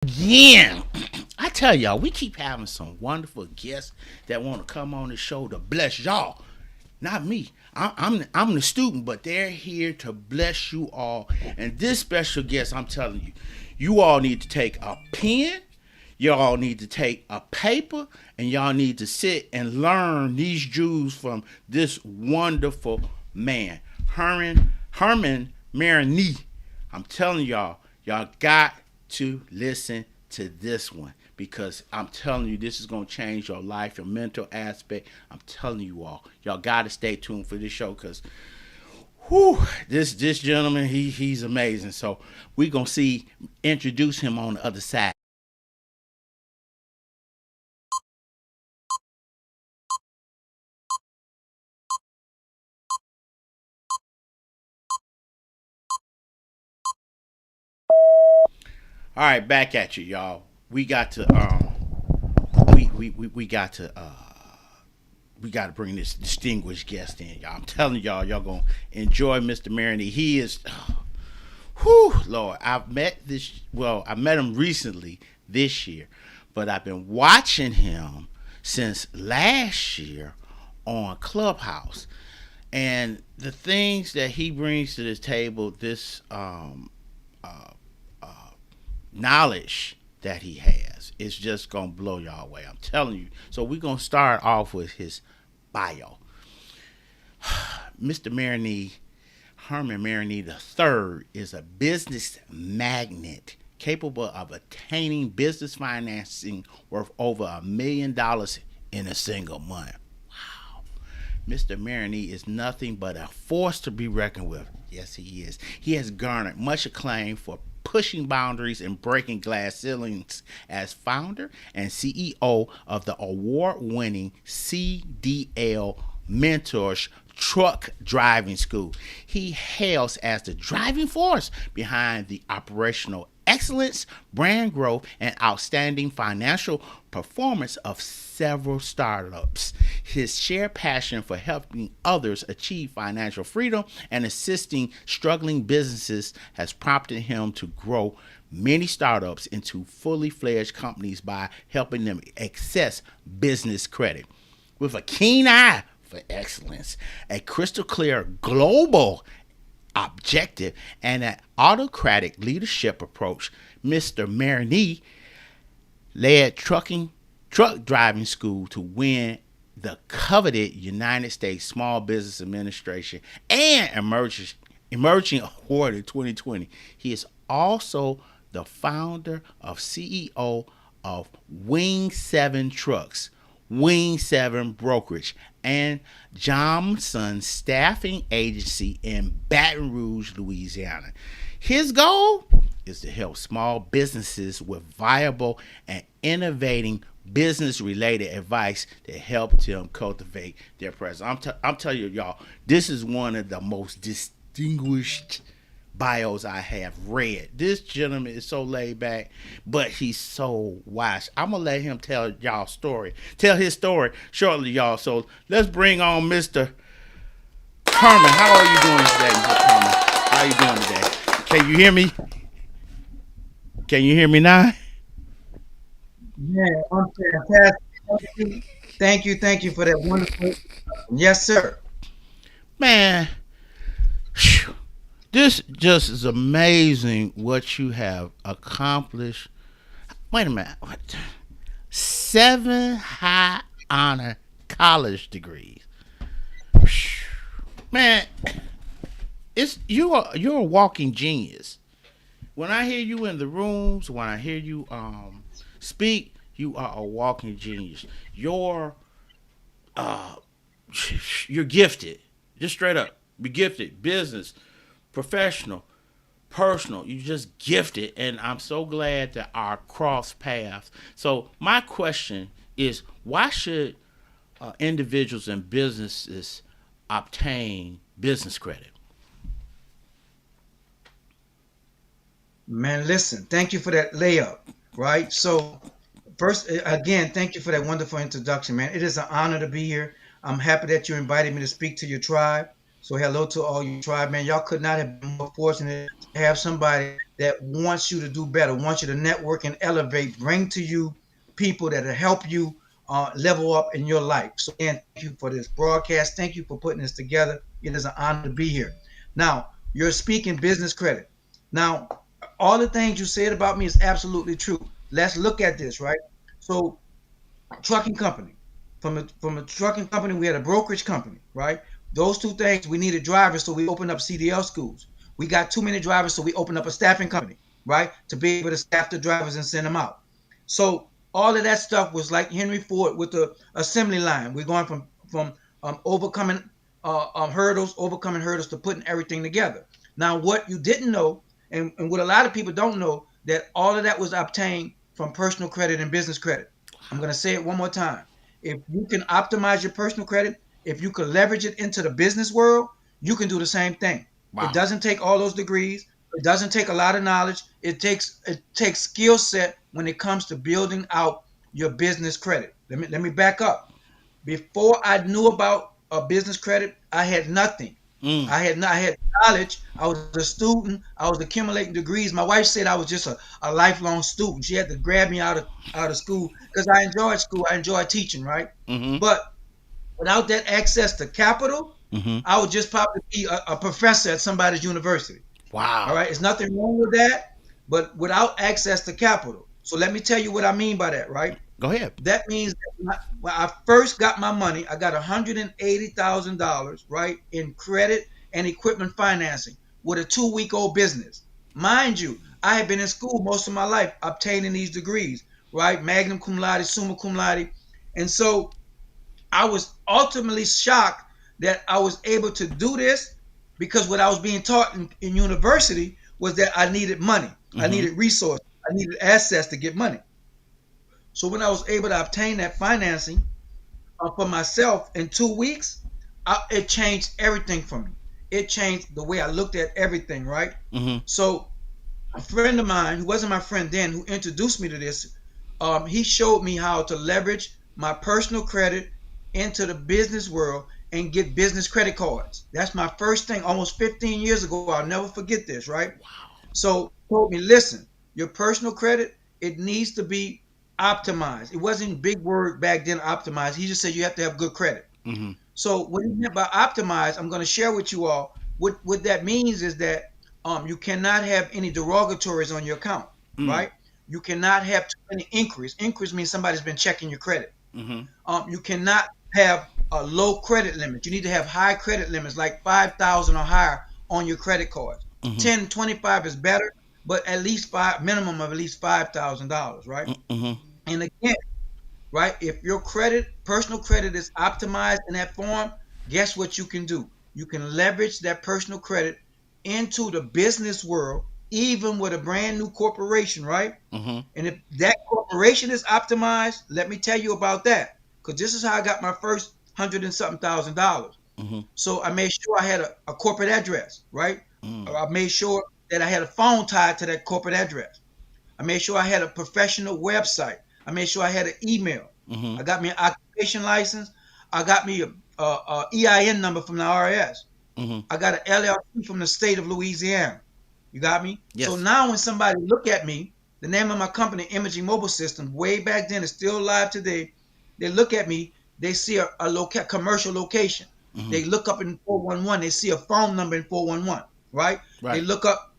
Again, I tell y'all, we keep having some wonderful guests that want to come on the show to bless y'all. Not me. I'm the student, but they're here to bless you all. And this special guest, I'm telling you, you all need to take a pen, y'all need to take a paper, and y'all need to sit and learn these Jews from this wonderful man, Herman Marigny. I'm telling y'all, y'all got to listen to this one because I'm telling you, this is gonna change your life, your mental aspect. I'm telling you all, y'all got to stay tuned for this show because, whew, this gentleman, he's amazing. So we gonna see introduce him on the other side. All right, back at you, y'all. We got to we got to we got to bring this distinguished guest in, y'all. I'm telling y'all, y'all gonna enjoy Mr. Maroney. He is, whew, Lord. I met him recently this year, but I've been watching him since last year on Clubhouse, and the things that he brings to this table, this knowledge that he has, is just gonna blow y'all away. I'm telling you. So we're gonna start off with his bio. Mr. Marigny, Herman Marigny III, is a business magnate capable of attaining business financing worth over $1 million in a single month. Wow. Mr. Marigny is nothing but a force to be reckoned with. Yes, he is. He has garnered much acclaim for pushing boundaries and breaking glass ceilings as founder and CEO of the award winning CDL Mentors Truck Driving School. He hails as the driving force behind the operational excellence, brand growth, and outstanding financial performance of several startups. His shared passion for helping others achieve financial freedom and assisting struggling businesses has prompted him to grow many startups into fully fledged companies by helping them access business credit. With a keen eye for excellence, a crystal clear global objective, and an autocratic leadership approach, Mr. Marigny led truck driving school to win the coveted United States Small Business Administration and emerging award in 2020. He is also the founder of CEO of Wing 7 Trucks, Wing 7 Brokerage, and Johnson Staffing Agency in Baton Rouge, Louisiana. His goal is to help small businesses with viable and innovating business related advice that help them cultivate their presence. I'm telling you, y'all, this is one of the most distinguished bios I have read. This gentleman is so laid back, but he's so wise. I'm gonna let him tell his story shortly, y'all. So let's bring on Mr. Herman. How are you doing today, Mr. Herman? How are you doing today? Can you hear me? Can you hear me now? Yeah, I'm fantastic. Thank you for that wonderful. Yes, sir. Man, phew, this just is amazing what you have accomplished. Wait a minute. What? 7 high honor college degrees. Man, you're a walking genius. When I hear you in the rooms, when I hear you speak, you are a walking genius. Uh you're gifted. Just straight up. Be gifted. Business, professional, personal. You just gifted, and I'm so glad that our cross paths. So my question is, why should individuals and businesses obtain business credit? Man, listen, thank you for that layup, right? So, first, again, thank you for that wonderful introduction, man. It is an honor to be here. I'm happy that you invited me to speak to your tribe. So, hello to all your tribe, man. Y'all could not have been more fortunate to have somebody that wants you to do better, wants you to network and elevate, bring to you people that will help you level up in your life. So again, thank you for this broadcast. Thank you for putting this together. It is an honor to be here. Now, you're speaking business credit. Now, all the things you said about me is absolutely true. Let's look at this, right? So, trucking company. From a trucking company, we had a brokerage company, right? Those two things, we needed drivers, so we opened up CDL schools. We got too many drivers, so we opened up a staffing company, right? To be able to staff the drivers and send them out. So all of that stuff was like Henry Ford with the assembly line. We're going from overcoming overcoming hurdles to putting everything together. Now, what you didn't know, and what a lot of people don't know, that all of that was obtained from personal credit and business credit. I'm going to say it one more time. If you can optimize your personal credit, if you can leverage it into the business world, you can do the same thing. It Wow. doesn't take all those degrees. It doesn't take a lot of knowledge. It takes skill set when it comes to building out your business credit. Let me back up. Before I knew about a business credit, I had nothing. Mm. I had knowledge. I was a student. I was accumulating degrees. My wife said I was just a lifelong student. She had to grab me out of school because I enjoyed school. I enjoyed teaching, right? Mm-hmm. But without that access to capital, Mm-hmm. I would just probably be a professor at somebody's university. All Wow. right, there's nothing wrong with that, but without access to capital. So let me tell you what I mean by that, right? Go ahead. That means that when I first got my money, I got $180,000, right, in credit and equipment financing with a 2 week old business. Mind you, I had been in school most of my life obtaining these degrees, right? Magna cum laude, summa cum laude. And so I was ultimately shocked that I was able to do this because what I was being taught in university was that I needed money, I Mm-hmm. needed resources, I needed assets to get money. So when I was able to obtain that financing for myself in 2 weeks, it changed everything for me. It changed the way I looked at everything, right? Mm-hmm. So a friend of mine who wasn't my friend then, who introduced me to this, he showed me how to leverage my personal credit into the business world and get business credit cards. That's my first thing almost 15 years ago. I'll never forget this, right? So he told me, listen, your personal credit, it needs to be optimized. It wasn't big word back then, optimized. He just said you have to have good credit. Mm-hmm. So what he meant by optimized, I'm going to share with you all. What that means is that you cannot have any derogatories on your account, Mm. right? You cannot have too many inquiries. Inquiries means somebody's been checking your credit. Mm-hmm. You cannot have a low credit limit. You need to have high credit limits, like 5,000 or higher on your credit cards. Mm-hmm. 10, 25 is better, but at least five, minimum of at least $5,000, right? Mm-hmm. And again, right, if your personal credit is optimized in that form, guess what you can do? You can leverage that personal credit into the business world, even with a brand new corporation, right? Mm-hmm. And if that corporation is optimized, let me tell you about that. Because this is how I got my first hundred and something $1,000. Mm-hmm. So I made sure I had a corporate address, right? Mm. Or I made sure that I had a phone tied to that corporate address. I made sure I had a professional website. I made sure I had an email. Mm-hmm. I got me an occupation license. I got me a EIN number from the IRS. Mm-hmm. I got an LLC from the state of Louisiana. You got me? So Yes. now when somebody look at me, the name of my company, Imaging Mobile Systems, way back then, is still alive today. They look at me, they see a commercial location. Mm-hmm. They look up in 411, they see a phone number in 411, right? They Right. look up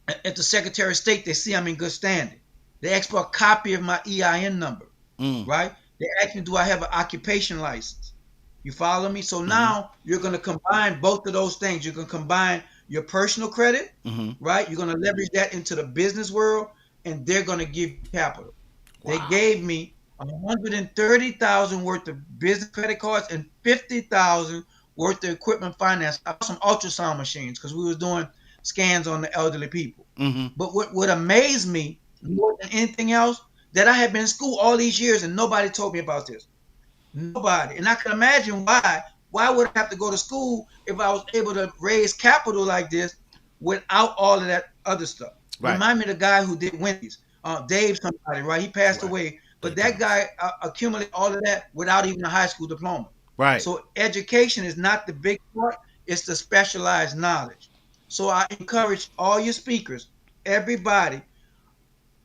at the Secretary of State, they see I'm in good standing. They ask for a copy of my EIN number, Mm. right? They ask me, do I have an occupation license? You follow me? So Mm-hmm. now you're going to combine both of those things. You're going to combine your personal credit, Mm-hmm. right? You're going to leverage that into the business world, and they're going to give you capital. They Wow. gave me 130,000 worth of business credit cards and 50,000 worth of equipment finance. I bought some ultrasound machines because we was doing scans on the elderly people. Mm-hmm. But what amazed me more than anything else, that I had been in school all these years and nobody told me about this. Nobody. And I can imagine why. Why would I have to go to school if I was able to raise capital like this without all of that other stuff? Right. Remind me of the guy who did Wendy's, Dave somebody, right? He passed Right. away. But Dave that Thomas. guy accumulated all of that without even a high school diploma. Right. So education is not the big part, it's the specialized knowledge. So I encourage all your speakers, everybody,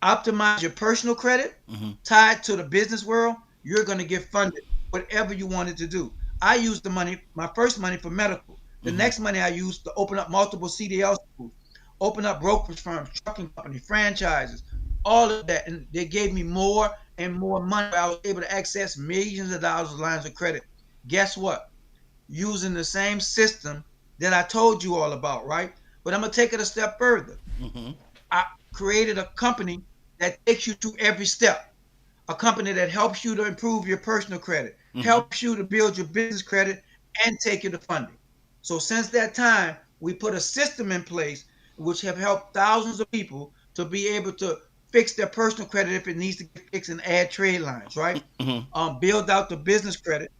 optimize your personal credit Mm-hmm. tied to the business world, you're going to get funded whatever you wanted to do. I used the money, my first money for medical. The Mm-hmm. next money I used to open up multiple CDL schools, open up brokerage firms, trucking company, franchises, all of that. And they gave me more and more money. I was able to access millions of dollars of lines of credit. Guess what? Using the same system that I told you all about, right? But I'm going to take it a step further. Mm-hmm. I created a company that takes you through every step, a company that helps you to improve your personal credit, Mm-hmm. helps you to build your business credit, and take you to funding. So since that time, we put a system in place which have helped thousands of people to be able to fix their personal credit if it needs to get fixed and add trade lines, right? Mm-hmm. Build out the business credit,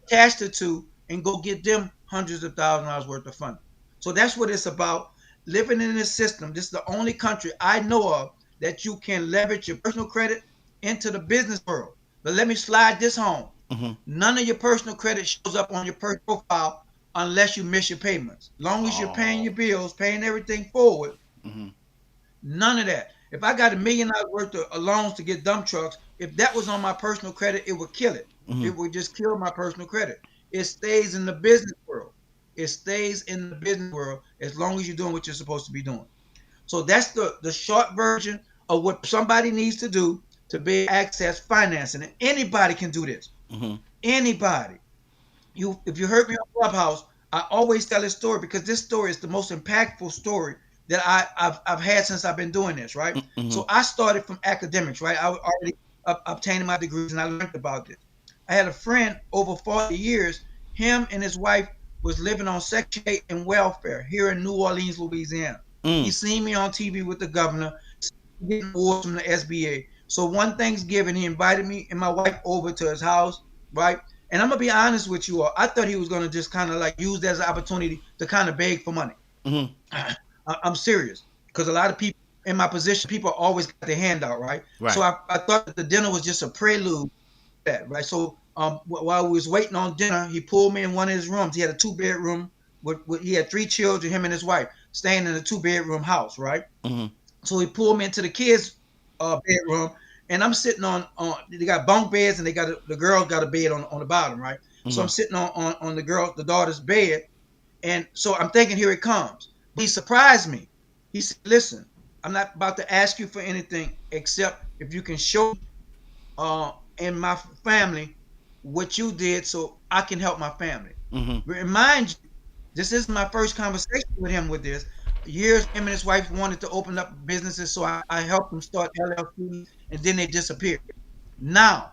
attach the two, and go get them hundreds of thousands of dollars worth of funding. So that's what it's about. Living in this system, this is the only country I know of that you can leverage your personal credit into the business world. But let me slide this home. Mm-hmm. None of your personal credit shows up on your profile unless you miss your payments. Long as you're paying Oh. your bills, paying everything forward, Mm-hmm. none of that. If I got $1 million worth of loans to get dump trucks, if that was on my personal credit, it would kill it. Mm-hmm. It would just kill my personal credit. It stays in the business world. It stays in the business world as long as you're doing what you're supposed to be doing. So that's the short version of what somebody needs to do to be access financing. And anybody can do this. Mm-hmm. Anybody. If you heard me on Clubhouse, I always tell this story because this story is the most impactful story that I've had since I've been doing this, right? Mm-hmm. So I started from academics, right? I was already obtaining my degrees and I learned about this. I had a friend over 40 years. Him and his wife was living on Section 8 and welfare here in New Orleans, Louisiana. He Mm. seen me on TV with the governor getting awards from the SBA. So one Thanksgiving, he invited me and my wife over to his house, right? And I'm gonna be honest with you all. I thought he was gonna just kind of like use that as an opportunity to kind of beg for money. Mm-hmm. I'm serious because a lot of people in my position, people always got their hand out, right? So Right. I thought that the dinner was just a prelude to that, right? So while we was waiting on dinner, he pulled me in one of his rooms. He had a 2 bedroom. He had 3 children, him and his wife, staying in a 2 bedroom house, right? Mm-hmm. So he pulled me into the kids' bedroom, and I'm sitting on. They got bunk beds, and the girl got a bed on the bottom, right? So Mm-hmm. I'm sitting on the daughter's bed, and so I'm thinking, here it comes. But he surprised me. He said, "Listen, I'm not about to ask you for anything except if you can show in my family what you did, so I can help my family." Mm-hmm. Remind you, this is my first conversation with him with this. Years him and his wife wanted to open up businesses, so I helped them start LLCs, and then they disappeared. Now,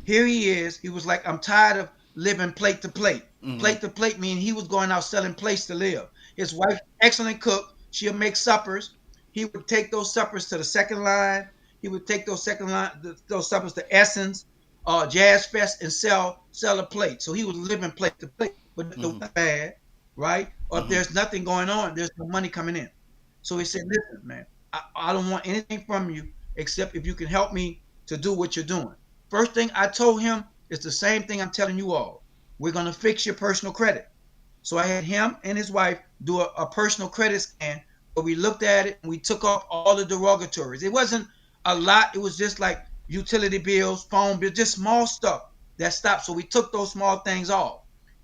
here he is. He was like, I'm tired of living plate to plate. Mm-hmm. Plate to plate meaning he was going out selling plates to live. His wife, excellent cook. She'll make suppers. He would take those suppers to the second line. He would take those second line, those suppers to Essence, Jazz Fest, and sell a plate. So he was living plate to plate. But the Mm-hmm. bad, right? Or if Mm-hmm. there's nothing going on, there's no money coming in. So he said, listen, man, I don't want anything from you except if you can help me to do what you're doing. First thing I told him is the same thing I'm telling you all. We're going to fix your personal credit. So I had him and his wife do a personal credit scan where we looked at it and we took off all the derogatories. It wasn't a lot. It was just like utility bills, phone bills, just small stuff that stopped. So we took those small things off.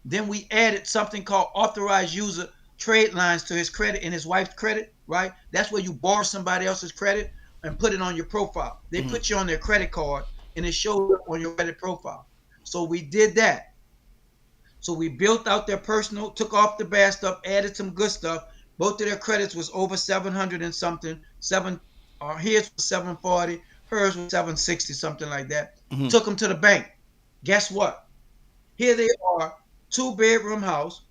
Then we added something called authorized user trade lines to his credit and his wife's credit, right? That's where you borrow somebody else's credit and put it on your profile. They Mm-hmm. put you on their credit card and it shows up on your credit profile. So we did that. So we built out their personal, took off the bad stuff, added some good stuff. Both of their credits was over 700 and something. His was 740, hers was 760, something like that. Mm-hmm. Took them to the bank. Guess what? Here they are, 2 bedroom house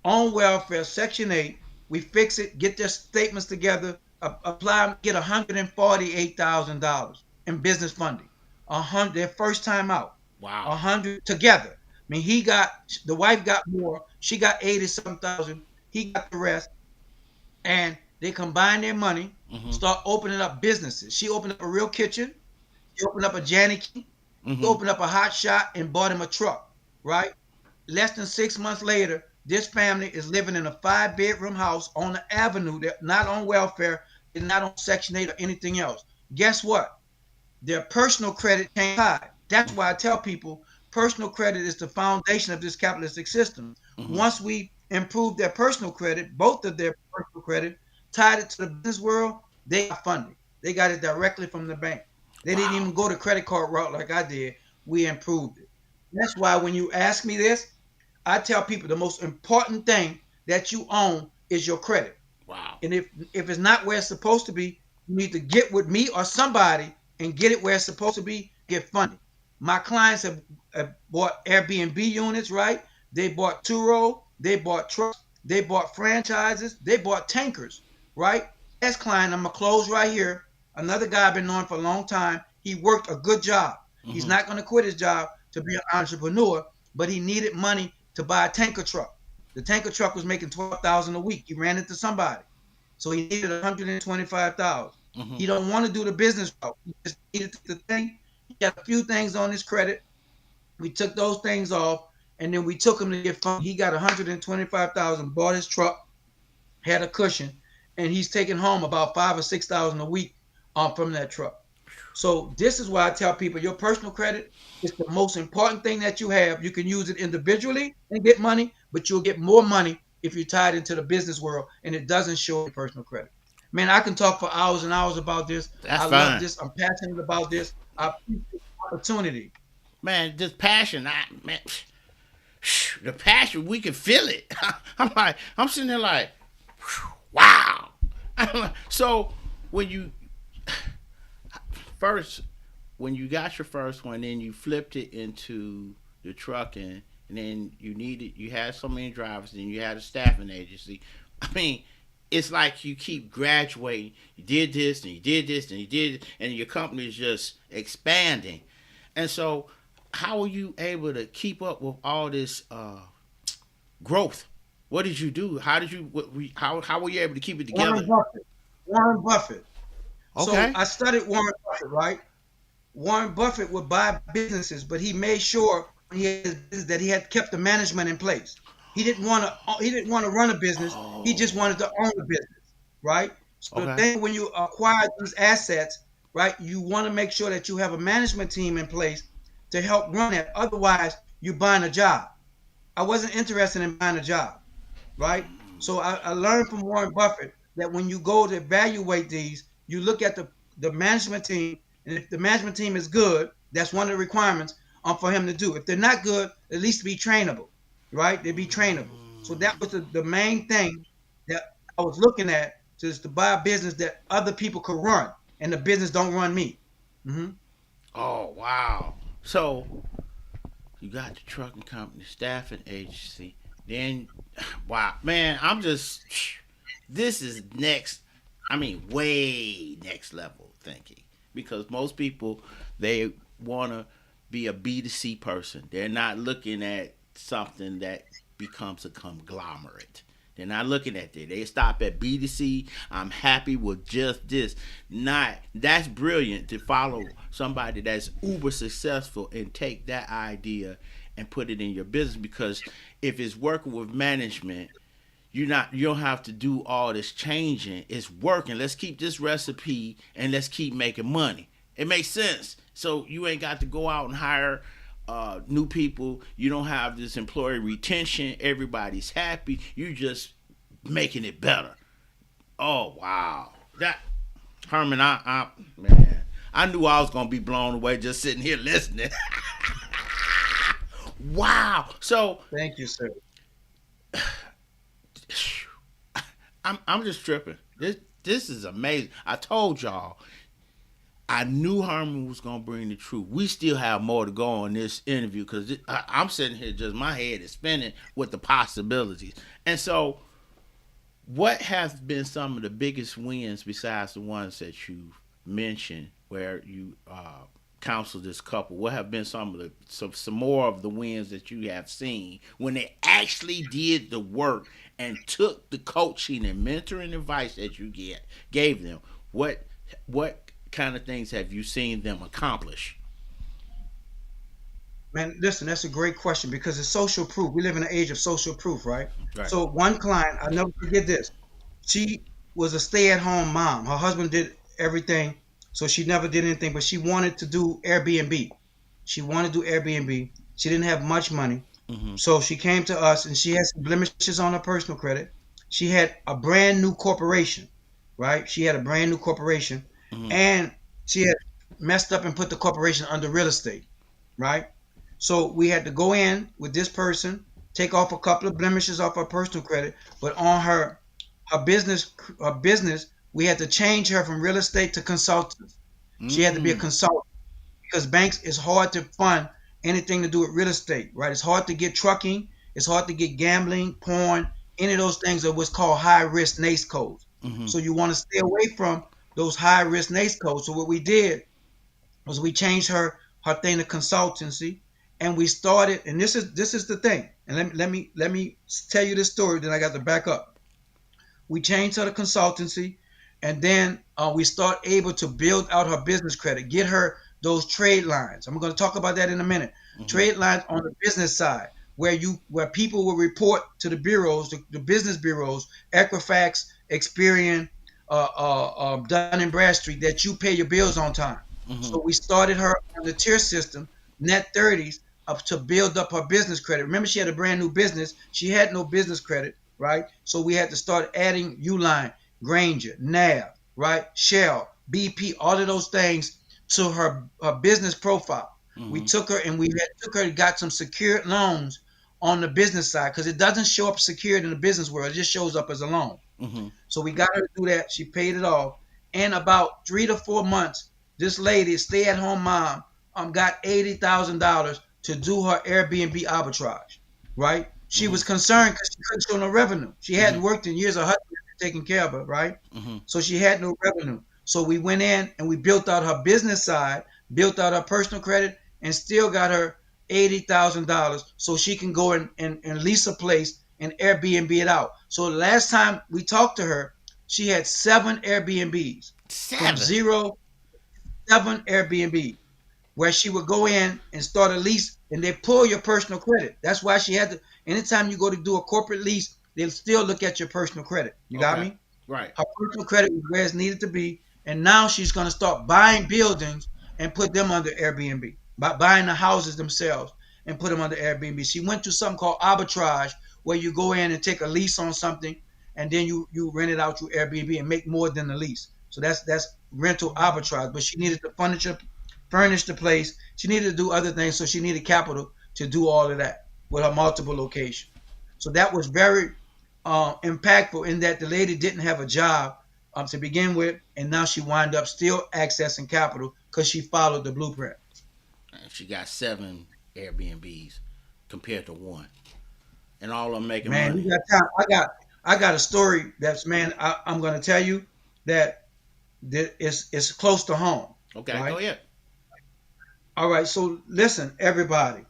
on welfare, Section 8. We fix it, get their statements together, apply, get $148,000 in business funding. Their first time out. Wow. 100 together. I mean, the wife got more. She got 80 some thousand. He got the rest, and they combined their money, Mm-hmm. start opening up businesses. She opened up a real kitchen. She opened up a Janny King. She Mm-hmm. opened up a hot shot and bought him a truck. Right. Less than 6 months later, this family is living in a 5 bedroom house on the avenue, that not on welfare, They're not on Section 8 or anything else. Guess what? Their personal credit came high. That's why I tell people personal credit is the foundation of this capitalistic system. Mm-hmm. Once we improve their personal credit, both of their personal credit, tied it to the business world, they got funding. They got it directly from the bank. They didn't Wow. even go the credit card route like I did. We improved it. That's why when you ask me this, I tell people the most important thing that you own is your credit. Wow. And if it's not where it's supposed to be, you need to get with me or somebody and get it where it's supposed to be, get funding. My clients have bought Airbnb units, right? They bought Turo, they bought trucks, they bought franchises, they bought tankers, right? Last client, I'm gonna close right here. Another guy I've been knowing for a long time. He worked a good job. He's Mm-hmm. not gonna quit his job to be an entrepreneur, but he needed money to buy a tanker truck. The tanker truck was making 12,000 a week. He ran it to somebody, so he needed 125,000. Mm-hmm. He don't want to do the business route. He just needed the thing. He got a few things on his credit. We took those things off, and then we took him to get funded. He got 125,000, bought his truck, had a cushion, and he's taking home about 5 or 6 thousand a week from that truck. So this is why I tell people your personal credit is the most important thing that you have. You can use it individually and get money, but you'll get more money if you're tied into the business world and it doesn't show your personal credit. Man, I can talk for hours and hours about this. That's I love fine. this. I'm passionate about this. I appreciate the opportunity. Man, this passion, man, the passion, we can feel it. I'm sitting there like, wow. So when you first, when you got your first one, then you flipped it into the trucking, and then you had so many drivers, and you had a staffing agency. I mean, it's like you keep graduating. You did this, and you did this, and you did it, and your company is just expanding. And so, how are you able to keep up with all this growth? What did you do? How did you? How were you able to keep it Warren together? Buffett. Warren Buffett. So Okay. I studied Warren Buffett, right? Warren Buffett would buy businesses, but he made sure when he had his business that he had kept the management in place. He didn't want to run a business. He just Oh. wanted to own a business, right? So the Okay. thing when you acquire these assets, right, you want to make sure that you have a management team in place to help run it. Otherwise, you're buying a job. I wasn't interested in buying a job, right? So I learned from Warren Buffett that when you go to evaluate these, you look at the management team, and if the management team is good, that's one of the requirements for him to do. If they're not good, at least be trainable, right? They be trainable. So that was the main thing that I was looking at, just to buy a business that other people could run, and the business don't run me. Hmm. Oh wow. So you got the trucking company, staffing agency. Then, wow, man, I'm just. This is next. I mean, way next level thinking because most people they want to be a B2C person. They're not looking at something that becomes a conglomerate. They're not looking at that. They stop at B2C. I'm happy with just this. Not that's brilliant to follow somebody that's uber successful and take that idea and put it in your business because if it's working with management, you don't have to do all this changing. It's working. Let's keep this recipe and let's keep making money. It makes sense. So you ain't got to go out and hire new people. You don't have this employee retention. Everybody's happy. You just making it better. Oh wow, that Herman, I man, I knew I was gonna be blown away just sitting here listening. Wow. So Thank you, sir. I'm just tripping. This is amazing. I told y'all I knew Herman was gonna bring the truth. We still have more to go on this interview because I'm sitting here just my head is spinning with the possibilities. And so, what has been some of the biggest wins besides the ones that you mentioned, where you counseled this couple? What have been some of the some more of the wins that you have seen when they actually did the work and took the coaching and mentoring advice that you gave them? What kind of things have you seen them accomplish? Man, listen, that's a great question because it's social proof. We live in an age of social proof, right? Right. So one client, I'll never forget this. She was a stay-at-home mom. Her husband did everything, so she never did anything. But she wanted to do Airbnb. She wanted to do Airbnb. She didn't have much money, Mm-hmm. so she came to us, and she had some blemishes on her personal credit. She had a brand new corporation, right? She had a brand new corporation, Mm-hmm. and she had messed up and put the corporation under real estate, right? So we had to go in with this person, take off a couple of blemishes off her personal credit, but on her business, we had to change her from real estate to consultant. She had to be a Mm. consultant because banks is hard to fund anything to do with real estate, right? It's hard to get trucking, it's hard to get gambling, porn, any of those things are what's called high risk NACE codes. Mm-hmm. So you want to stay away from those high risk NACE codes. So what we did was we changed her thing to consultancy, and we started. And this is the thing. And let me tell you this story. Then I got to back up. We changed her to consultancy, and then we start able to build out her business credit, get her those trade lines. I'm going to talk about that in a minute. Mm-hmm. Trade lines on the business side, where people will report to the bureaus, the business bureaus, Equifax, Experian, Dun and Bradstreet, that you pay your bills on time. Mm-hmm. So we started her on the tier system, net 30s, up to build up her business credit. Remember, she had a brand new business. She had no business credit, right? So we had to start adding Uline, Granger, NAV, right? Shell, BP, all of those things to her business profile. We Mm-hmm. took her and got some secured loans on the business side because it doesn't show up secured in the business world. It just shows up as a loan. Mm-hmm. So we got her to do that. She paid it off. In about 3 to 4 months, this lady, stay-at-home mom, got $80,000 to do her Airbnb arbitrage. Right? She Mm-hmm. was concerned because she couldn't show no revenue. She Mm-hmm. hadn't worked in years. Her husband had taken care of her. Right? Mm-hmm. So she had no revenue. So we went in and we built out her business side, built out her personal credit, and still got her $80,000 so she can go and lease a place and Airbnb it out. So the last time we talked to her, she had 7 Airbnbs from Seven. zero, 7 Airbnb where she would go in and start a lease and they pull your personal credit. That's why she had to, anytime you go to do a corporate lease, they'll still look at your personal credit. You got Okay. me? Right. Her personal credit was where it's needed to be. And now she's going to start buying buildings and put them under Airbnb, by buying the houses themselves and put them under Airbnb. She went to something called arbitrage, where you go in and take a lease on something and then you rent it out through Airbnb and make more than the lease. So that's rental arbitrage. But she needed the furnish the place. She needed to do other things, so she needed capital to do all of that with her multiple locations. So that was very impactful in that the lady didn't have a job to begin with, and now she wind up still accessing capital because she followed the blueprint. And she got 7 Airbnbs compared to one, and all of them making Man, money. you got time. I got a story that's, man, I'm going to tell you that is close to home, Okay, go right? ahead. All right. So listen, everybody,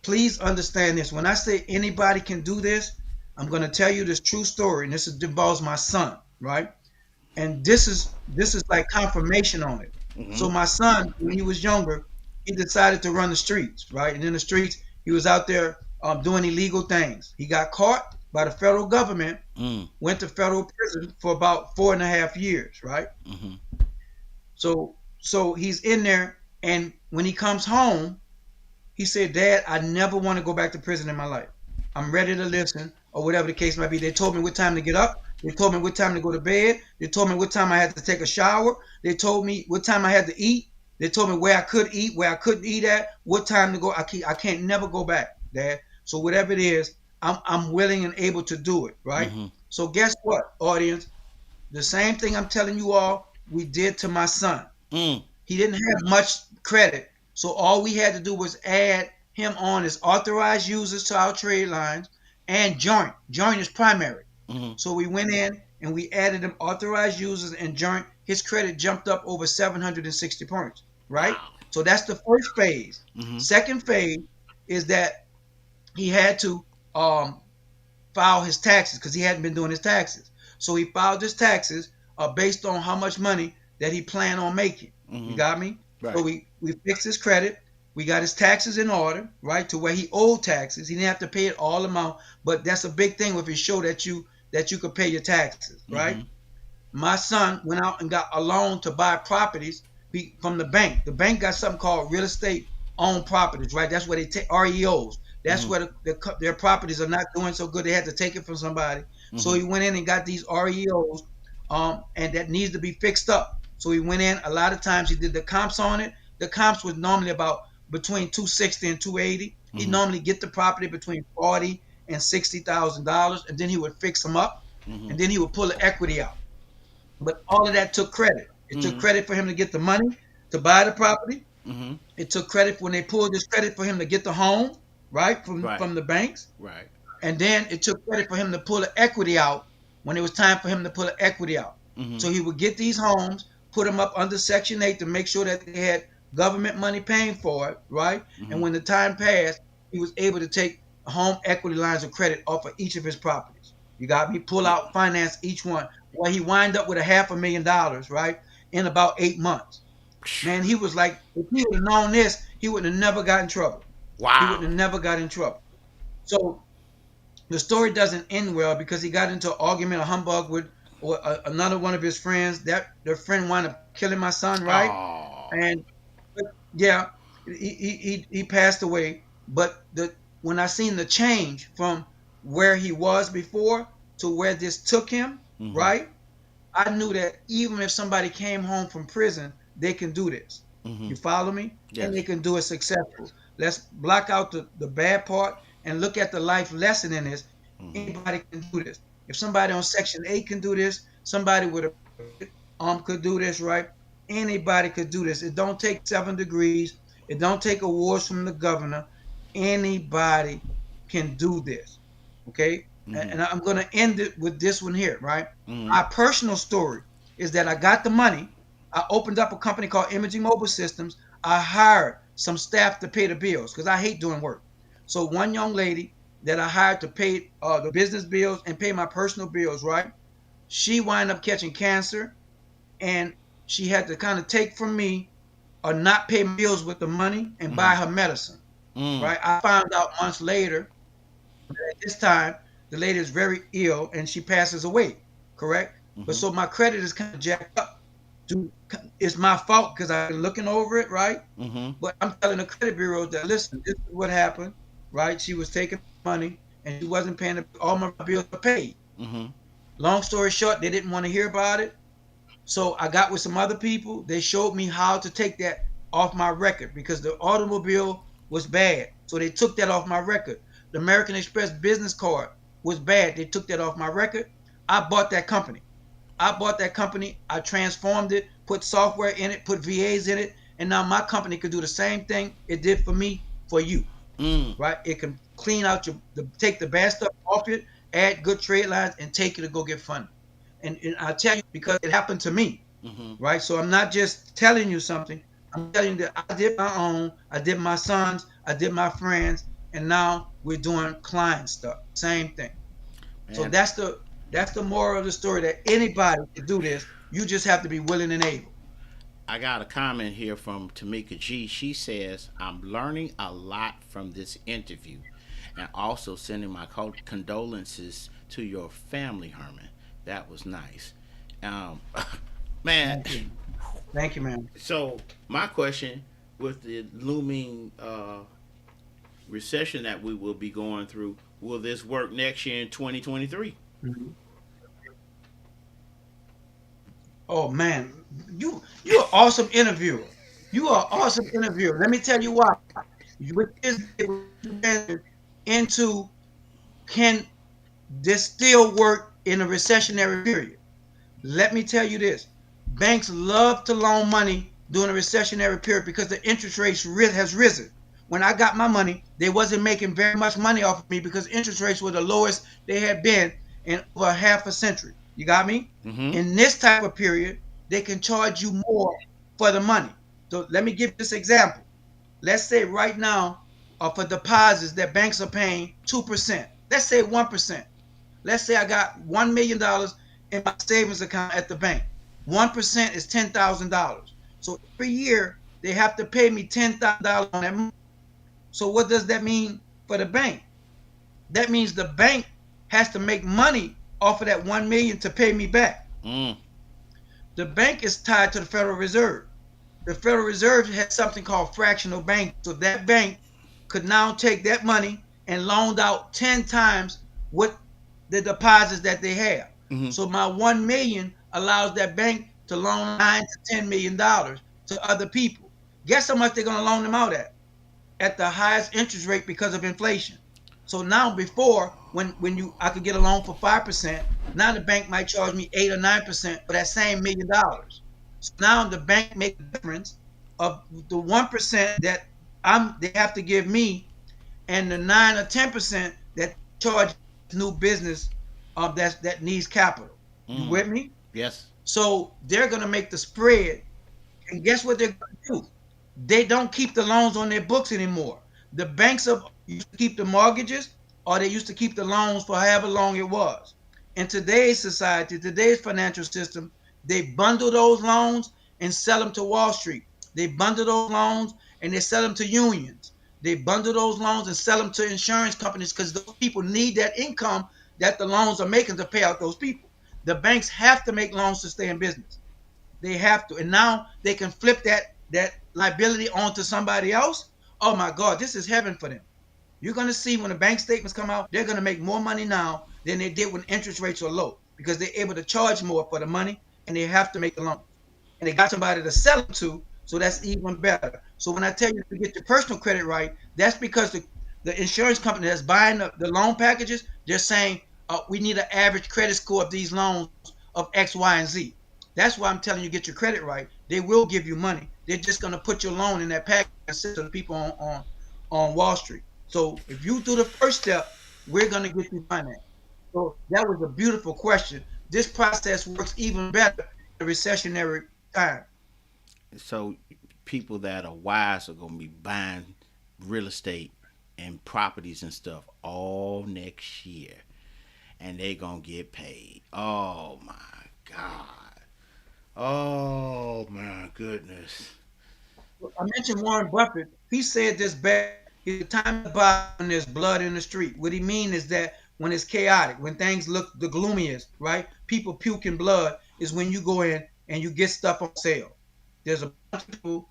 please understand this. When I say anybody can do this, I'm going to tell you this true story, and involves my son, right? And this is like confirmation on it. Mm-hmm. So my son, when he was younger, he decided to run the streets, right? And in the streets, he was out there doing illegal things. He got caught by the federal government, Mm. went to federal prison for about 4.5 years, right? Mm-hmm. So he's in there, and when he comes home, he said, "Dad, I never want to go back to prison in my life. I'm ready to listen," or whatever the case might be. They told me what time to get up. They told me what time to go to bed. They told me what time I had to take a shower. They told me what time I had to eat. They told me where I could eat, where I couldn't eat at, what time to go. I can't never go back, Dad. So whatever it is, I'm willing and able to do it, right? Mm-hmm. So guess what, audience? The same thing I'm telling you all, we did to my son. Mm. He didn't have much credit. So all we had to do was add him on as authorized users to our trade lines and joint. Joint is primary. Mm-hmm. So we went in and we added him authorized users and joint. His credit jumped up over 760 points, right? Wow. So that's the first phase. Mm-hmm. Second phase is that he had to file his taxes because he hadn't been doing his taxes. So he filed his taxes based on how much money that he planned on making. You Mm-hmm. got me? So Right. we fixed his credit. We got his taxes in order, right, to where he owed taxes. He didn't have to pay it all amount, but that's a big thing if you show that you could pay your taxes, right? Mm-hmm. My son went out and got a loan to buy properties from the bank. The bank got something called real estate owned properties, right? That's where they take REOs. That's Mhm. where their properties are not doing so good. They had to take it from somebody. So Mhm. he went in and got these REOs, and that needs to be fixed up. So he went in. A lot of times he did the comps on it. The comps was normally about between 260 and 280. He Mhm. normally get the property between 40 and $60,000, and then he would fix them up, Mhm. and then he would pull the equity out. But all of that took credit. It took Mhm. credit for him to get the money to buy the property. Mhm. It took credit when they pulled this credit for him to get the home, right, Right. from the banks. Right. And then it took credit for him to pull the equity out when it was time for him to pull the equity out. Mhm. So he would get these homes, put them up under Section 8 to make sure that they had government money paying for it, right? And Mhm. when the time passed, he was able to take home equity lines of credit off of each of his properties. You got me? Pull Yeah. out, finance each one. Well, he wind up with $500,000, right, in about 8 months. Man, he was like, if he would have known this, he would have never got in trouble. He would Wow. have never got in trouble. So the story doesn't end well because he got into an argument, a humbug with another one of his friends. That their friend wound up killing my son, right? Oh. And yeah, he passed away. But when I seen the change from where he was before to where this took him, Mhm. right? I knew that even if somebody came home from prison, they can do this. Mhm. You follow me? And they Yes. can do it successful. Let's block out the bad part and look at the life lesson in this. Mhm. Anybody can do this. If somebody on Section 8 can do this, somebody with a could do this, right? Anybody could do this. It don't take 7 degrees. It don't take awards from the governor. Anybody can do this. Okay? Mhm. And I'm going to end it with this one here, right? Mhm. My personal story is that I got the money. I opened up a company called Imaging Mobile Systems. I hired some staff to pay the bills because I hate doing work. So one young lady that I hired to pay the business bills and pay my personal bills, right? She wound up catching cancer, and she had to kind of take from me or not pay bills with the money and buy Mhm. her medicine. Mm. Right? I found out months later that at this time the lady is very ill and she passes away. Correct? But Mhm. so my credit is kind of jacked up. It's my fault because I've been looking over it, right? Mhm. But I'm telling the credit bureau that listen, this is what happened, right? She was taking money and she wasn't paying. All my bills were paid. Mhm. Long story short, they didn't want to hear about it. So I got with some other people. They showed me how to take that off my record because the automobile was bad. So they took that off my record. The American Express business card was bad. They took that off my record. I bought that company. I bought that company. I transformed it, put software in it, put VAs in it, and now my company could do the same thing it did for me for you, Mm. right? It can clean out take the bad stuff off it, add good trade lines, and take it to go get funding. And I tell you because it happened to me, Mhm. right? So I'm not just telling you something. I'm telling you that I did my own, I did my sons, I did my friends, and now we're doing client stuff. Same thing. So Man, that's the moral of the story that anybody can do this. You just have to be willing and able. I got a comment here from Tamika G. She says, I'm learning a lot from this interview and also sending my condolences to your family, Herman. That was nice. Um, man, Thank you. Thank you, man. so my question with the looming recession that we will be going through, will this work next year in 2023? Mhm. Oh man, you're an awesome interviewer. You are an awesome interviewer. Let me tell you why. With this into can this still work in a recessionary period? Let me tell you this. Banks love to loan money during a recessionary period because the interest rates has risen. When I got my money, they wasn't making very much money off of me because interest rates were the lowest they had been in over half a century. You got me? Mm-hmm. In this type of period, they can charge you more for the money. So let me give this example. Let's say right now, for deposits that banks are paying 2%. Let's say 1%. Let's say I got $1 million in my savings account at the bank. 1% is $10,000. So every year they have to pay me $10,000 on that money. So what does that mean for the bank? That means the bank has to make money off of that 1 million to pay me back. Mm. The bank is tied to the Federal Reserve. The Federal Reserve has something called fractional banking. So that bank could now take that money and loan out 10 times what the deposits that they have. Mm-hmm. So my 1 million allows that bank to loan $9 to $10 million to other people. Guess how much they're going to loan them out at the highest interest rate because of inflation. So now before when you I could get a loan for 5%, now the bank might charge me 8 or 9% for that same $1 million. So now the bank makes a difference of the 1% that they have to give me and the 9 or 10% that charge new business that needs capital. You Mm. with me? Yes. So they're gonna make the spread, and guess what they're gonna do? They don't keep the loans on their books anymore. The banks used to keep the mortgages, or they used to keep the loans for however long it was. In today's society, today's financial system, they bundle those loans and sell them to Wall Street. They bundle those loans and they sell them to unions. They bundle those loans and sell them to insurance companies because those people need that income that the loans are making to pay out those people. The banks have to make loans to stay in business. They have to, and now they can flip that liability onto somebody else. Oh my God, this is heaven for them. You're going to see when the bank statements come out, they're going to make more money now than they did when interest rates are low because they're able to charge more for the money and they have to make the loans. And they got somebody to sell them to, so that's even better. So when I tell you to get your personal credit right, that's because the insurance company that's buying the loan packages, they're saying we need an average credit score of these loans of X, Y, and Z. That's why I'm telling you get your credit right. They will give you money. They're just going to put your loan in that package and send to the people on Wall Street. So if you do the first step, we're going to get you financed. So that was a beautiful question. This process works even better in a recessionary time. So people that are wise are gonna be buying real estate and properties and stuff all next year, and they gonna get paid. Oh my god. Oh my goodness. I mentioned Warren Buffett. He said this best. It's time to buy when there's blood in the street. What he means is that when it's chaotic, when things look the gloomiest, right? People puking blood is when you go in and you get stuff on sale. There's a bunch of people.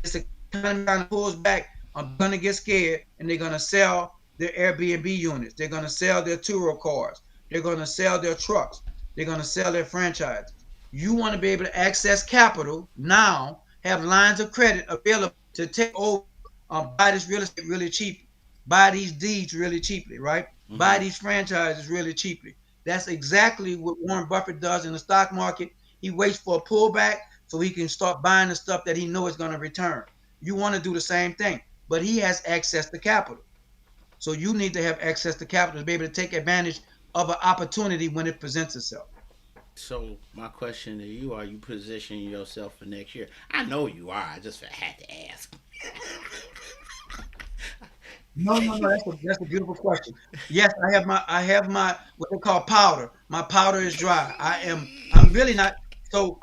It's a economy kind of pulls back. I'm gonna get scared, and they're gonna sell their Airbnb units. They're gonna sell their Turo cars. They're gonna sell their trucks. They're gonna sell their franchises. You want to be able to access capital now, have lines of credit available to take over, buy this real estate really cheaply, buy these deeds really cheaply, right? Buy Mm-hmm. these franchises really cheaply. That's exactly what Warren Buffett does in the stock market. He waits for a pullback so he can start buying the stuff that he knows is going to return. You want to do the same thing, but he has access to capital. So you need to have access to capital to be able to take advantage of an opportunity when it presents itself. So my question to you: are you positioning yourself for next year? I know you are. I just had to ask. No, no, no. That's a beautiful question. Yes, I have my what they call powder. My powder is dry. I'm really not. So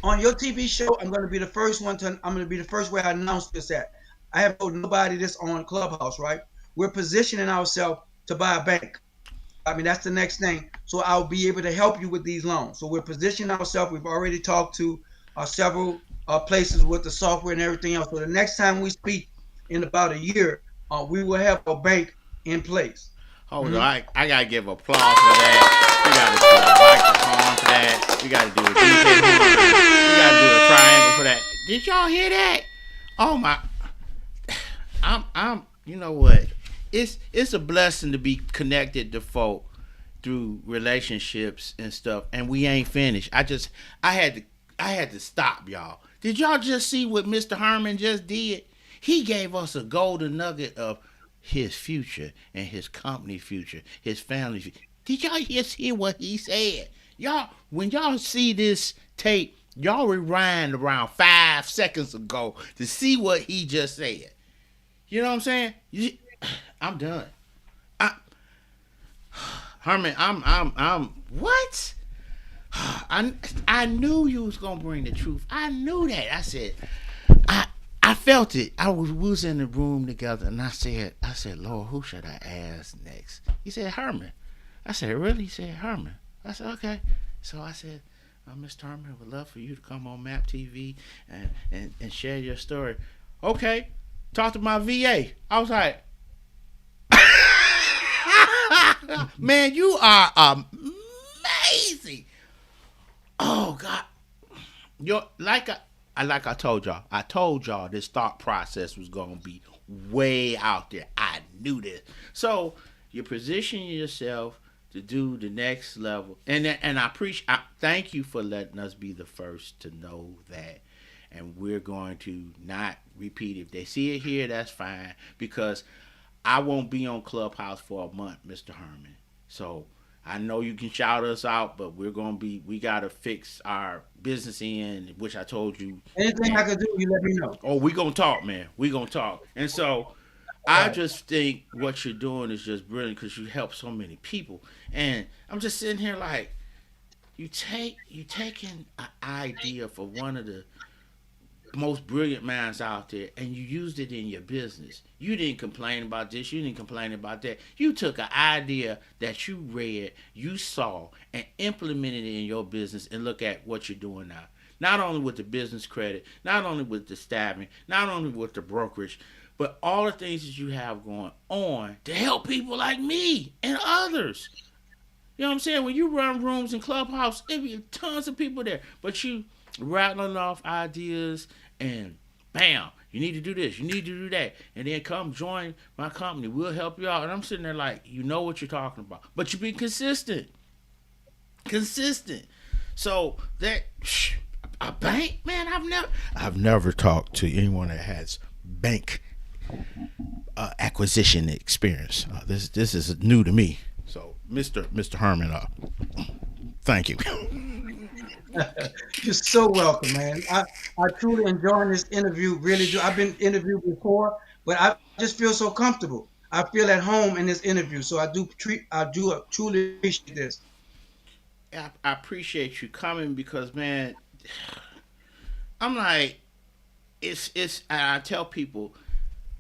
on your TV show, I'm going to be the first one to. I'm going to be the first way I announce this at. I have told nobody this on Clubhouse, right? We're positioning ourselves to buy a bank. I mean, that's the next thing. So I'll be able to help you with these loans. So we're positioning ourselves. We've already talked to several places with the software and everything else. So the next time we speak in about a year, we will have a bank in place. Hold on, Mhm. I gotta give applause for that. We gotta do a microphone for that. We gotta do a DJ harmony. We gotta do a triangle for that. Did y'all hear that? Oh my! I'm. You know what? It's a blessing to be connected to folk through relationships and stuff, and we ain't finished. I had to I had to stop y'all. Did y'all just see what Mr. Herman just did? He gave us a golden nugget of his future and his company future, his family future. Did y'all just hear what he said? Y'all, when y'all see this tape, y'all rewind around 5 seconds ago to see what he just said. You know what I'm saying? I'm done. I, Herman, I'm. What? I knew you was gonna bring the truth. I knew that. I I felt it. We was in the room together, and I said, Lord, who should I ask next? He said Herman. I said, really? He said Herman. I said, okay. So I said, Mr. Herman, would love for you to come on Map TV and share your story. Okay, talk to my VA. I was like, man, you are amazing. Oh God, your like I told y'all this thought process was gonna be way out there. I knew this. So you position yourself to do the next level, and I appreciate. Thank you for letting us be the first to know that, and we're going to not repeat. If they see it here, that's fine because I won't be on Clubhouse for a month, Mr. Herman. So I know you can shout us out, but we gotta fix our business end, which I told you. Anything I And can do, you let me know. oh, we gonna talk, man. We gonna talk. And so All I right. just think what you're doing is just brilliant because you help so many people. And I'm just sitting here like you taking an idea for one of the most brilliant minds out there and you used it in your business. You didn't complain about this, you didn't complain about that. You took an idea that you read, you saw, and implemented it in your business and look at what you're doing now. Not only with the business credit, not only with the staffing, not only with the brokerage, but all the things that you have going on to help people like me and others. You know what I'm saying? When you run rooms in Clubhouse, there be tons of people there. But you rattling off ideas and bam, you need to do this, you need to do that. And then come join my company. We'll help you out. And I'm sitting there like, you know what you're talking about. But you be consistent. Consistent. So that a bank, man, I've never talked to anyone that has bank acquisition experience. This is new to me. So, Mr. Herman, thank you. You're so welcome, man. I truly enjoying this interview. Really do. I've been interviewed before, but I just feel so comfortable. I feel at home in this interview, so I do truly appreciate this. I appreciate you coming because, man, I'm like, it's. I tell people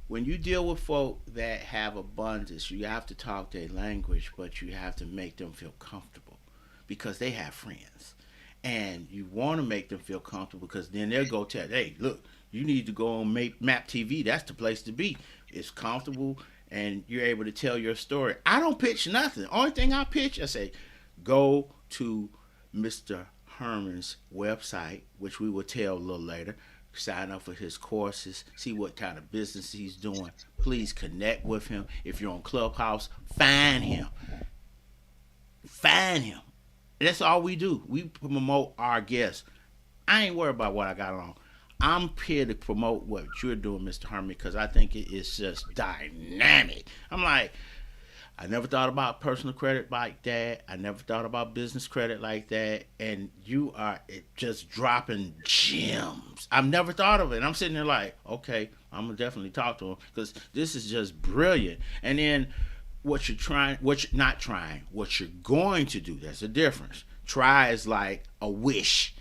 when you deal with folk that have abundance, you have to talk their language, but you have to make them feel comfortable because they have friends. And you want to make them feel comfortable because then they'll go tell, hey, look, you need to go on Map TV. That's the place to be. It's comfortable and you're able to tell your story. I don't pitch nothing. Only thing I pitch, I say, go to Mr. Herman's website, which we will tell a little later. Sign up for his courses, see what kind of business he's doing. Please connect with him. If you're on Clubhouse, find him. Find him. That's all we do. We promote our guests. I ain't worried about what I got on. I'm here to promote what you're doing, Mr. Herman, because I think it is just dynamic. I'm like, I never thought about personal credit like that. I never thought about business credit like that. And you are just dropping gems. I've never thought of it. And I'm sitting there like, okay, I'm going to definitely talk to him because this is just brilliant. And then what you're not trying, what you're going to do, there's a difference. Try is like a wish,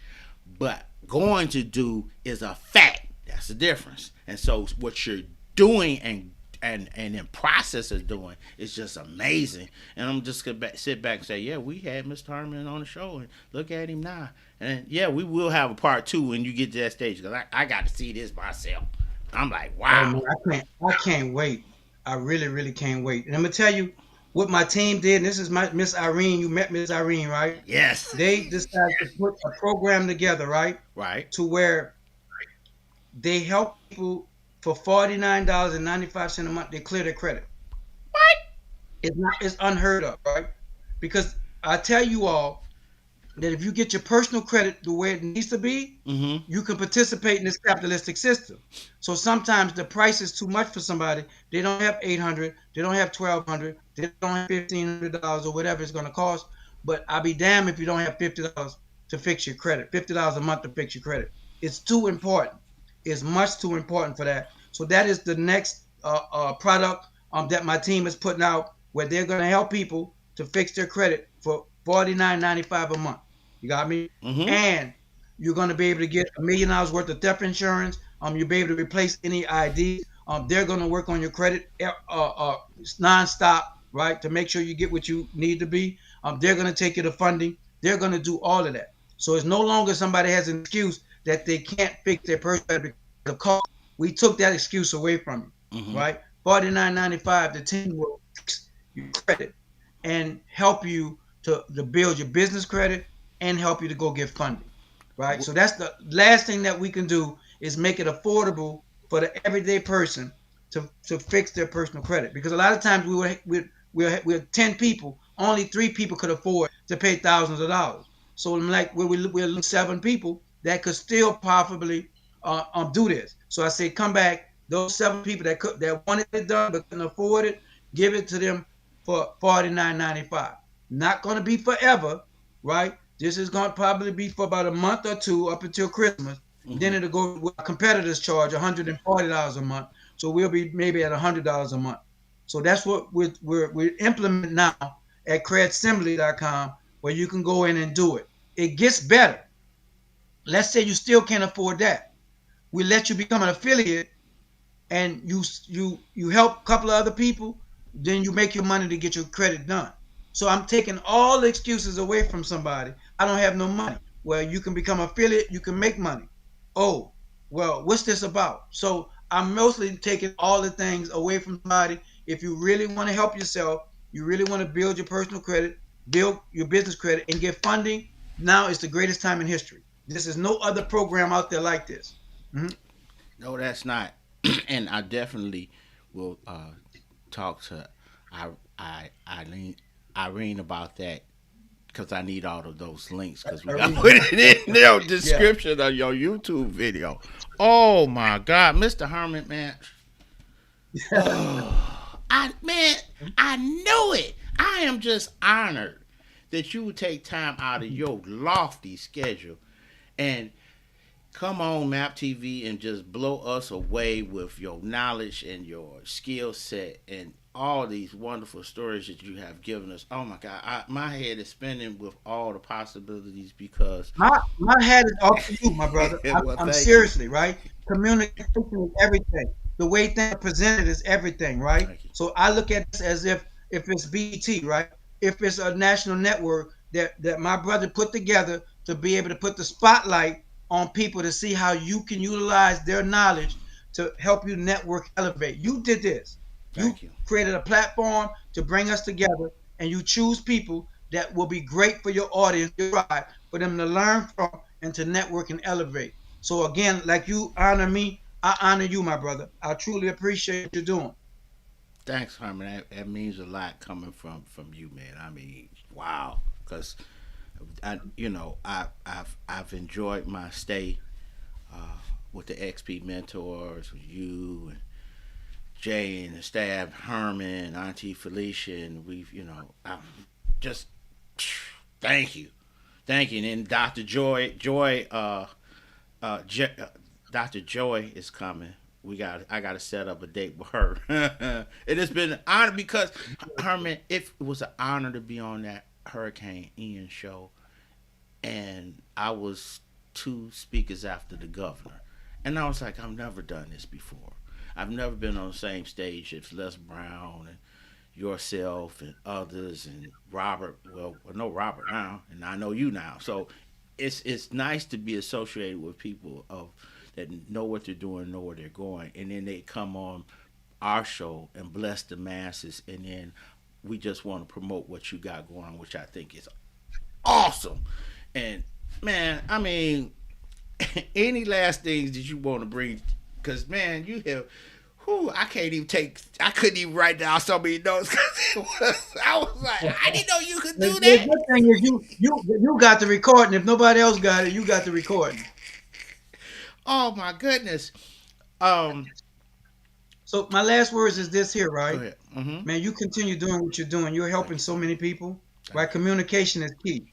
but going to do is a fact. That's the difference. And so what you're doing and in process of doing is just amazing. And I'm just gonna sit back and say, yeah, we had Mr. Harmon on the show, and look at him now. And yeah, we will have a part two when you get to that stage because I got to see this myself. I'm like, Oh wow. man, I can't wait. I really, really can't wait. And I'm gonna tell you what my team did. And this is my Miss Irene. You met Miss Irene, right? Yes. They decided to put a program together, right, Right. to where they help people for $49.95 a month. They clear their credit. What? It's unheard of, right? Because I tell you all that if you get your personal credit the way it needs to be, Mm-hmm. you can participate in this capitalistic system. So sometimes the price is too much for somebody. They don't have 800, they don't have 1200, they don't have $1,500 or whatever it's going to cost. But I'll be damned if you don't have $50 to fix your credit, $50 a month to fix your credit. It's too important. It's much too important for that. So that is the next product that my team is putting out, where they're going to help people to fix their credit for $49.95 a month. You got me? Mm-hmm. And you're going to be able to get $1 million worth of theft insurance. You'll be able to replace any IDs. They're going to work on your credit nonstop, right, to make sure you get what you need to be. They're going to take you to funding. They're going to do all of that. So it's no longer somebody has an excuse that they can't fix their personal credit because of cost. We took that excuse away from you, Mm-hmm. right? $49.95, the team will fix your credit and help you to build your business credit and help you to go get funding, right? So that's the last thing that we can do is make it affordable for the everyday person to fix their personal credit. Because a lot of times we're 10 people, only 3 people could afford to pay thousands of dollars. So like we're 7 people that could still possibly do this. So I say come back. Those 7 people that wanted it done but couldn't afford it, give it to them for $49.95. Not going to be forever, right? This is going to probably be for about a month or two up until Christmas. Mm-hmm. Then it'll go where competitors charge $140 a month. So we'll be maybe at $100 a month. So that's what we're implementing now at Credsembly.com, where you can go in and do it. It gets better. Let's say you still can't afford that. We let you become an affiliate and you help a couple of other people, then you make your money to get your credit done. So I'm taking all the excuses away from somebody. I don't have no money. Well, you can become affiliate, you can make money. Oh, well, what's this about? So I'm mostly taking all the things away from somebody. If you really want to help yourself, you really want to build your personal credit, build your business credit, and get funding, now is the greatest time in history. This is no other program out there like this. Mhm. No, that's not. And I definitely will talk to I, Irene about that because I need all of those links because we got to put it in the Yeah. description of your YouTube video. Oh my God, Mr. Herman, man. Oh, I know it. I am just honored that you would take time out of your lofty schedule and come on Map TV and just blow us away with your knowledge and your skill set and all these wonderful stories that you have given us. Oh my God, my head is spinning with all the possibilities because. My hat is off to you, my brother. Well, I'm thank you, seriously, right? Communication is everything. The way things are presented is everything, right? thank you, So I look at this as if it's BT, right? If it's a national network that my brother put together to be able to put the spotlight on people to see how you can utilize their knowledge to help you network elevate. You did this. You thank you. created a platform to bring us together, and you choose people that will be great for your audience, your tribe, for them to learn from and to network and elevate. So again, like you honor me, I honor you, my brother. I truly appreciate what you're doing. Thanks, Herman. That means a lot coming from you, man. I mean, wow, because I've enjoyed my stay uh, with the XP mentors, with you and Jay and the staff, Herman, Auntie Felicia, and I'm just thank you, thank you. And then Dr. Dr. Joy is coming. I got to set up a date with her. It has been an honor because Herman, it was an honor to be on that Hurricane Ian show, and I was two speakers after the governor, and I was like, I've never done this before. I've never been on the same stage as Les Brown and yourself and others and Robert. Well, I know Robert now, and I know you now. So it's nice to be associated with people of that know what they're doing, know where they're going, and then they come on our show and bless the masses, and then we just want to promote what you got going on, which I think is awesome. And man, I mean, any last things that you want to bring? Because man, you have. Whew, I can't even take. I couldn't even write down so many notes because I was like, I didn't know you could The, do the that. good thing is you got the recording. If nobody else got it, you got the recording. Oh my goodness. Um, So my last words is this here, Go right? ahead. Mm-hmm. Man, you continue doing what you're doing. You're helping Thank you. so many people. Right? Thank you. Communication is key.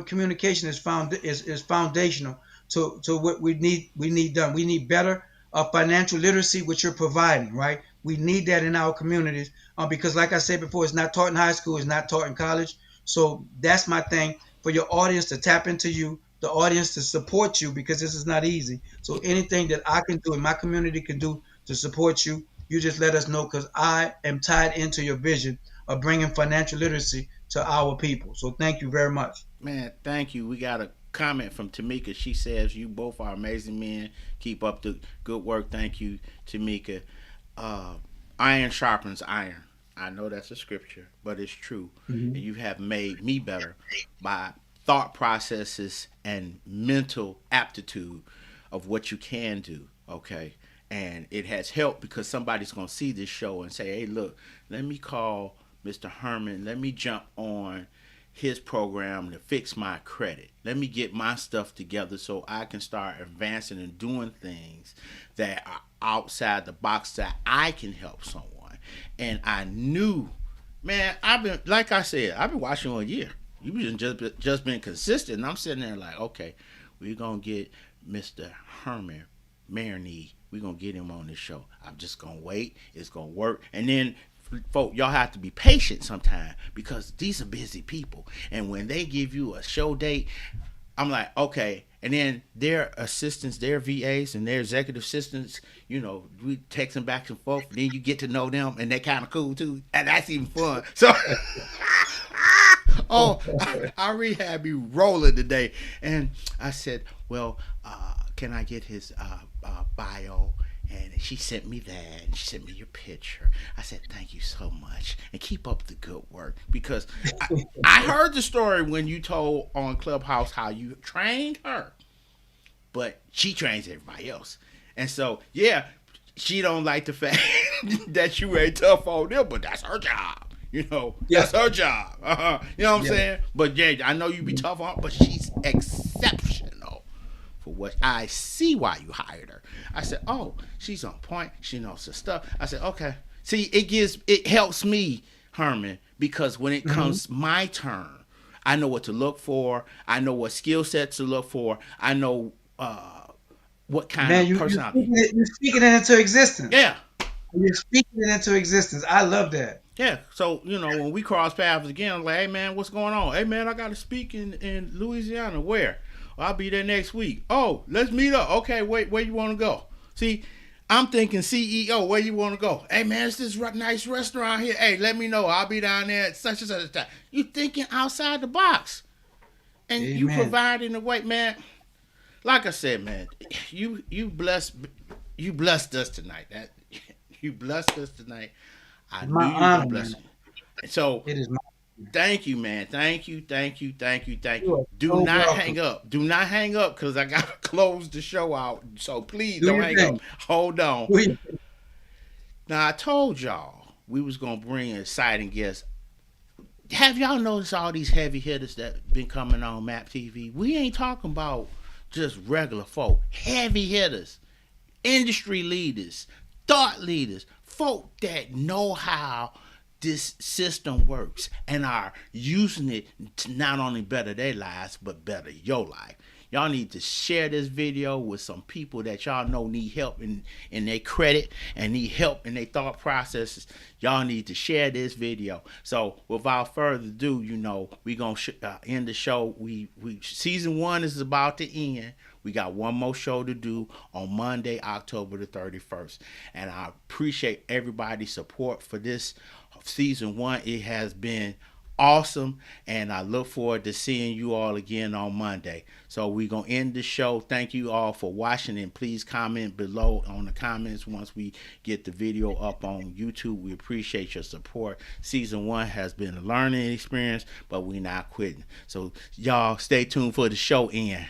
Communication is foundational to what we need done. We need better financial literacy, which you're providing. Right? We need that in our communities because, like I said before, it's not taught in high school. It's not taught in college. So that's my thing for your audience to tap into you, the audience to support you because this is not easy. So anything that I can do and my community can do to support you, you just let us know because I am tied into your vision of bringing financial literacy to our people. So thank you very much. Man, thank you. We gotta comment from Tamika. She says, "You both are amazing men. Keep up the good work. Thank you, Tamika." Uh, Iron sharpens iron. I know that's a scripture, but it's true. And Mhm. you have made me better by thought processes and mental aptitude of what you can do. Okay. And it has helped because somebody's going to see this show and say, hey, look, let me call Mr. Herman. Let me jump on his program to fix my credit. Let me get my stuff together so I can start advancing and doing things that are outside the box that I can help someone. And I knew, man, I've been, like I said, I've been watching all year. You've just been consistent. And I'm sitting there like, okay, we're going to get Mr. Herman Marigny. We're going to get him on this show. I'm just going to wait. It's going to work. And then, folk, y'all have to be patient sometimes because these are busy people. And when they give you a show date, I'm like, okay. And then their assistants, their VAs, and their executive assistants, we text them back and forth. And then you get to know them, and they're kind of cool too. And that's even fun. So, oh, our rehab be rolling today. And I said, well, can I get his bio? And she sent me that, and she sent me your picture. I said, thank you so much, and keep up the good work. Because I heard the story when you told on Clubhouse how you trained her, but she trains everybody else. And so, yeah, she don't like the fact that you ain't tough on them, but that's her job. Yeah. That's her job. You know what I'm Yeah. saying? But yeah, I know you be tough on her, but she's exceptional for what I see why you hired her. I said, oh, she's on point. She knows her stuff. I said, okay. See, it helps me, Herman, because when it Mhm. comes my turn, I know what to look for. I know what skill sets to look for. I know what kind Man, of personality. you're speaking it into existence. Yeah, You're speaking it into existence. I love that. yeah. So, when we cross paths again, I'm like, hey, man, what's going on? Hey, man, I got to speak in Louisiana. Where? Well, I'll be there next week. Oh, let's meet up. Okay, wait, where you want to go? See, I'm thinking CEO, where you want to go? Hey, man, it's this nice restaurant here. Hey, let me know. I'll be down there at such and such a time. You thinking outside the box. And you Amen. providing the way, man. Like I said, man, you blessed us tonight. That you blessed us tonight. I It's my knew you were gonna honor, bless man. me. And so It is my thank you, man. Thank you, thank you, thank you, thank You you. are Do so not welcome. hang up. Do not hang up because I gotta close the show out. So please Do don't your hang up. thing. Hold on. Do your thing. Now I told y'all we was gonna bring an exciting guest. Have y'all noticed all these heavy hitters that been coming on Map TV? We ain't talking about just regular folk. Heavy hitters, industry leaders, thought leaders, folk that know how this system works and are using it to not only better their lives but better your life. Y'all need to share this video with some people that y'all know need help in their credit and need help in their thought processes. Y'all need to share this video. So without further ado, we gonna end the show. We season 1 is about to end. We got one more show to do on Monday, October the 31st. And I appreciate everybody's support for this season 1. It has been awesome, and I look forward to seeing you all again on Monday. So we're going to end the show. Thank you all for watching, and please comment below on the comments once we get the video up on YouTube. We appreciate your support. Season 1 has been a learning experience, but we're not quitting. So y'all stay tuned for the show end.